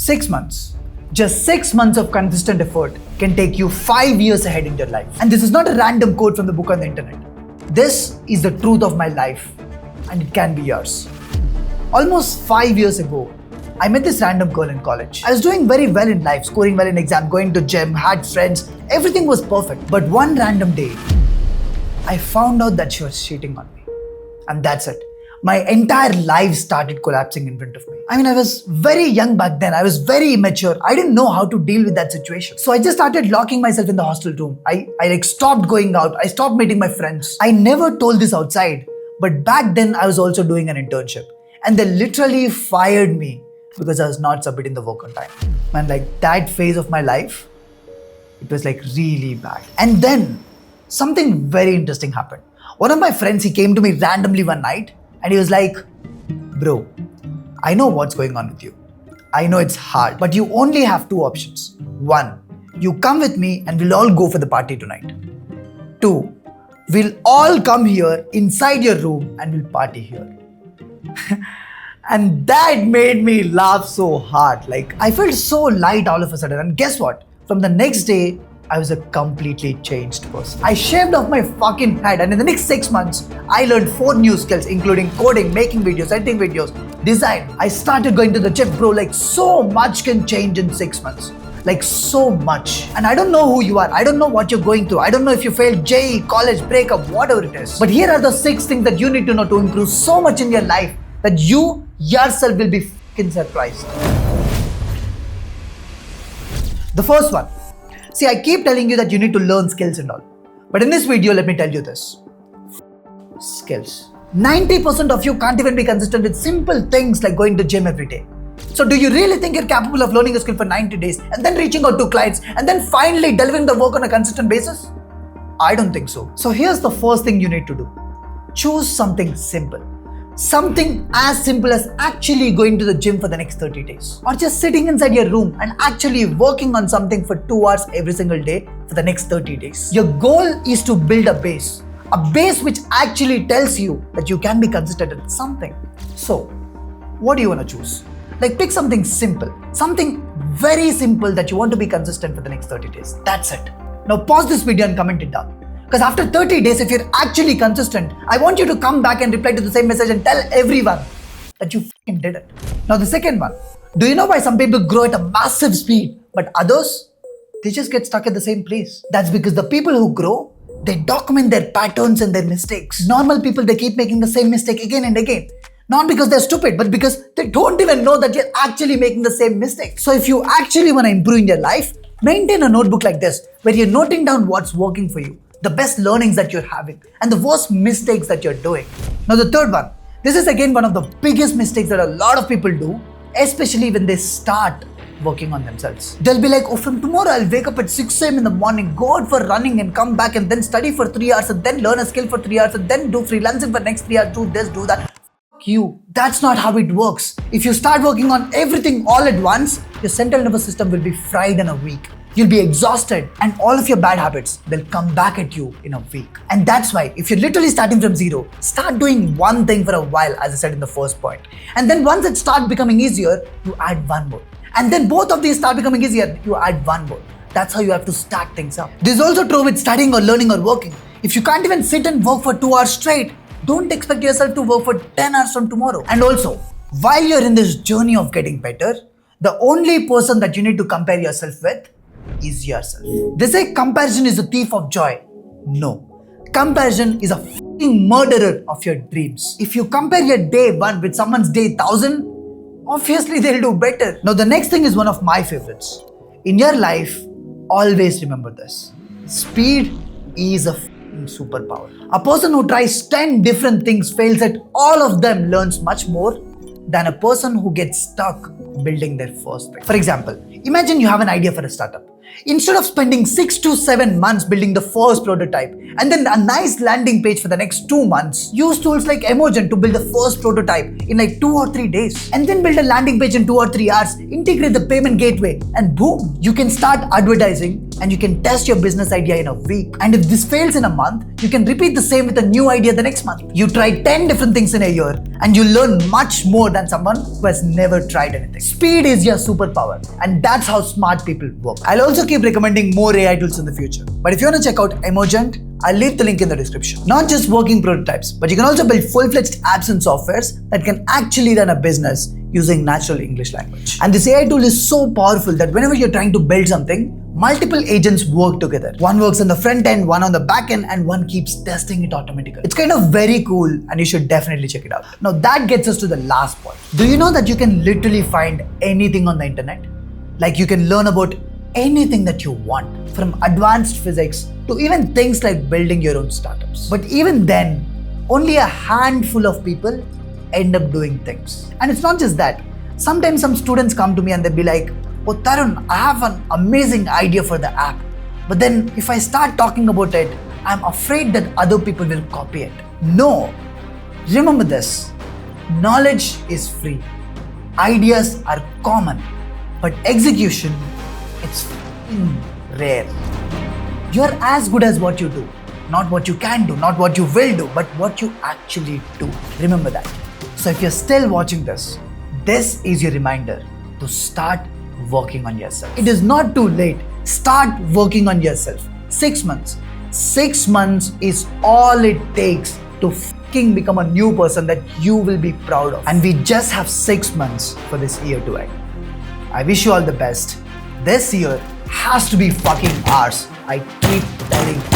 6 months. Just 6 months of consistent effort can take you 5 years ahead in your life. And this is not a random quote from the book on the internet. This is the truth of my life, and it can be yours. Almost 5 years ago, I met this random girl in college. I was doing very well in life, scoring well in exam, going to gym, had friends, everything was perfect. But one random day, I found out that she was cheating on me. And that's it. My entire life started collapsing in front of me. I was very young back then. I was very immature. I didn't know how to deal with that situation. So I just started locking myself in the hostel room. I stopped going out. I stopped meeting my friends. I never told this outside. But back then, I was also doing an internship. And they literally fired me because I was not submitting the work on time. Man, that phase of my life, it was really bad. And then something very interesting happened. One of my friends, he came to me randomly one night and he was like, bro, I know what's going on with you. I know it's hard, but you only have two options. One, you come with me and we'll all go for the party tonight. Two, we'll all come here inside your room and we'll party here. And that made me laugh so hard. I felt so light all of a sudden. And guess what? From the next day, I was a completely changed person. I shaved off my fucking head, and in the next 6 months, I learned 4 new skills, including coding, making videos, editing videos, design. I started going to the gym, bro. So much can change in 6 months. So much. And I don't know who you are. I don't know what you're going through. I don't know if you failed JEE, college, breakup, whatever it is. But here are the 6 things that you need to know to improve so much in your life that you yourself will be fucking surprised. The first one. See, I keep telling you that you need to learn skills and all. But in this video, let me tell you this. Skills. 90% of you can't even be consistent with simple things like going to gym every day. So do you really think you're capable of learning a skill for 90 days and then reaching out to clients and then finally delivering the work on a consistent basis? I don't think so. So here's the first thing you need to do. Choose something simple. Something as simple as actually going to the gym for the next 30 days. Or just sitting inside your room and actually working on something for 2 hours every single day for the next 30 days. Your goal is to build a base. A base which actually tells you that you can be consistent at something. So, what do you want to choose? Pick something simple. Something very simple that you want to be consistent for the next 30 days. That's it. Now pause this video and comment it down. Because after 30 days, if you're actually consistent, I want you to come back and reply to the same message and tell everyone that you fucking did it. Now the second one. Do you know why some people grow at a massive speed, but others, they just get stuck at the same place? That's because the people who grow, they document their patterns and their mistakes. Normal people, they keep making the same mistake again and again. Not because they're stupid, but because they don't even know that you're actually making the same mistake. So if you actually want to improve in your life, maintain a notebook like this, where you're noting down what's working for you, the best learnings that you're having, and the worst mistakes that you're doing. Now the third one. This is again one of the biggest mistakes that a lot of people do, especially when they start working on themselves. They'll be like, oh, from tomorrow I'll wake up at 6 a.m. in the morning, go out for running and come back and then study for 3 hours and then learn a skill for 3 hours and then do freelancing for next 3 hours, do this, do that. Fuck you. That's not how it works. If you start working on everything all at once, your central nervous system will be fried in a week. You'll be exhausted and all of your bad habits, they'll come back at you in a week. And that's why if you're literally starting from zero, start doing one thing for a while, as I said in the first point. And then once it starts becoming easier, you add one more. And then both of these start becoming easier, you add one more. That's how you have to stack things up. This is also true with studying or learning or working. If you can't even sit and work for 2 hours straight, don't expect yourself to work for 10 hours from tomorrow. And also, while you're in this journey of getting better, the only person that you need to compare yourself with is yourself. They say comparison is a thief of joy. No. Comparison is a fucking murderer of your dreams. If you compare your day 1 with someone's day 1000, obviously they'll do better. Now the next thing is one of my favorites. In your life, always remember this. Speed is a fucking superpower. A person who tries 10 different things, fails at all of them, learns much more than a person who gets stuck building their first thing. For example, imagine you have an idea for a startup Instead of spending 6 to 7 months building the first prototype and then a nice landing page for the next 2 months, use tools like Emergent to build the first prototype in like 2 or 3 days and then build a landing page in 2 or 3 hours, integrate the payment gateway, and boom, you can start advertising and you can test your business idea in a week. And if this fails in a month, you can repeat the same with a new idea the next month. You try 10 different things in a year and you learn much more than someone who has never tried anything. Speed is your superpower, and that's how smart people work. I'll also keep recommending more AI tools in the future. But if you want to check out Emergent, I'll leave the link in the description. Not just working prototypes, but you can also build full-fledged apps and softwares that can actually run a business using natural English language. And this AI tool is so powerful that whenever you're trying to build something, multiple agents work together. One works on the front end, one on the back end, and one keeps testing it automatically. It's kind of very cool and you should definitely check it out. Now that gets us to the last point. Do you know that you can literally find anything on the internet? Like you can learn about anything that you want, from advanced physics to even things like building your own startups. But even then, only a handful of people end up doing things. And it's not just that. Sometimes some students come to me and they'll be like, "Oh Tharun, I have an amazing idea for the app. But then if I start talking about it, I'm afraid that other people will copy it." No, remember this. Knowledge is free. Ideas are common. But execution, it's rare. You're as good as what you do. Not what you can do, not what you will do, but what you actually do. Remember that. So if you're still watching this, this is your reminder to start working on yourself. It is not too late. Start working on yourself. 6 months. 6 months is all it takes to become a new person that you will be proud of. And we just have 6 months for this year to end. I wish you all the best. This year has to be fucking ours. I keep telling you.